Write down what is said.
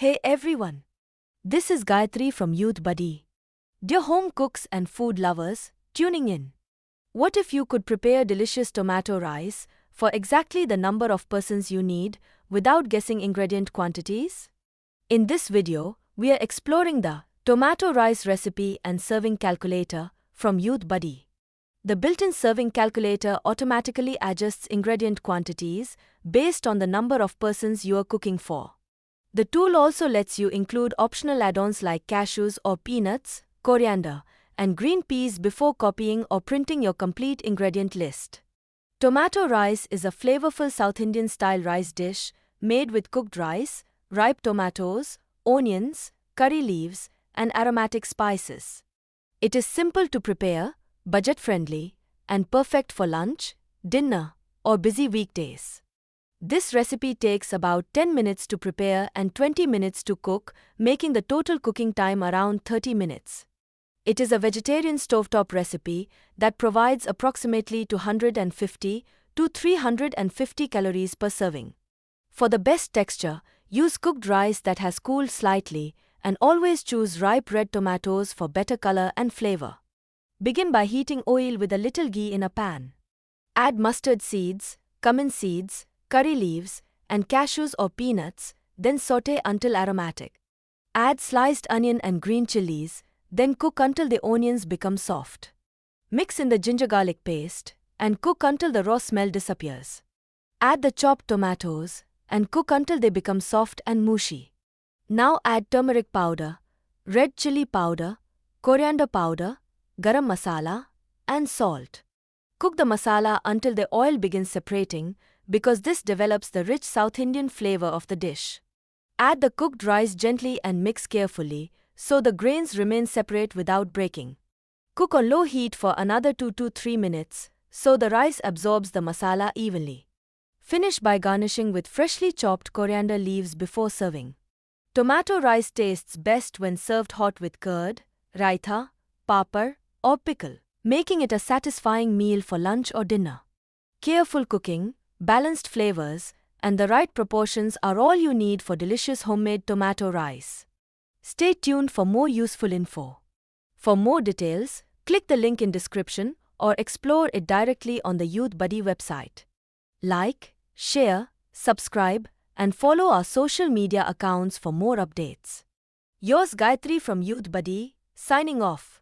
Hey everyone! This is Gayatri from Youthbuddy. Dear home cooks and food lovers, tuning in. What if you could prepare delicious tomato rice for exactly the number of persons you need without guessing ingredient quantities? In this video, we are exploring the tomato rice recipe and serving calculator from Youthbuddy. The built-in serving calculator automatically adjusts ingredient quantities based on the number of persons you are cooking for. The tool also lets you include optional add-ons like cashews or peanuts, coriander, and green peas before copying or printing your complete ingredient list. Tomato rice is a flavorful South Indian style rice dish made with cooked rice, ripe tomatoes, onions, curry leaves, and aromatic spices. It is simple to prepare, budget-friendly, and perfect for lunch, dinner, or busy weekdays. This recipe takes about 10 minutes to prepare and 20 minutes to cook, making the total cooking time around 30 minutes. It is a vegetarian stovetop recipe that provides approximately 250 to 350 calories per serving. For the best texture, use cooked rice that has cooled slightly and always choose ripe red tomatoes for better color and flavor. Begin by heating oil with a little ghee in a pan. Add mustard seeds, cumin seeds, curry leaves, and cashews or peanuts, then sauté until aromatic. Add sliced onion and green chilies, then cook until the onions become soft. Mix in the ginger garlic paste, and cook until the raw smell disappears. Add the chopped tomatoes, and cook until they become soft and mushy. Now add turmeric powder, red chili powder, coriander powder, garam masala, and salt. Cook the masala until the oil begins separating, because this develops the rich South Indian flavor of the dish. Add the cooked rice gently and mix carefully, so the grains remain separate without breaking. Cook on low heat for another 2 to 3 minutes, so the rice absorbs the masala evenly. Finish by garnishing with freshly chopped coriander leaves before serving. Tomato rice tastes best when served hot with curd, raita, papad, or pickle, making it a satisfying meal for lunch or dinner. Careful cooking, balanced flavors, and the right proportions are all you need for delicious homemade tomato rice. Stay tuned for more useful info. For more details, click the link in description or explore it directly on the Youthbuddy website. Like, share, subscribe, and follow our social media accounts for more updates. Yours Gayatri from Youthbuddy, signing off.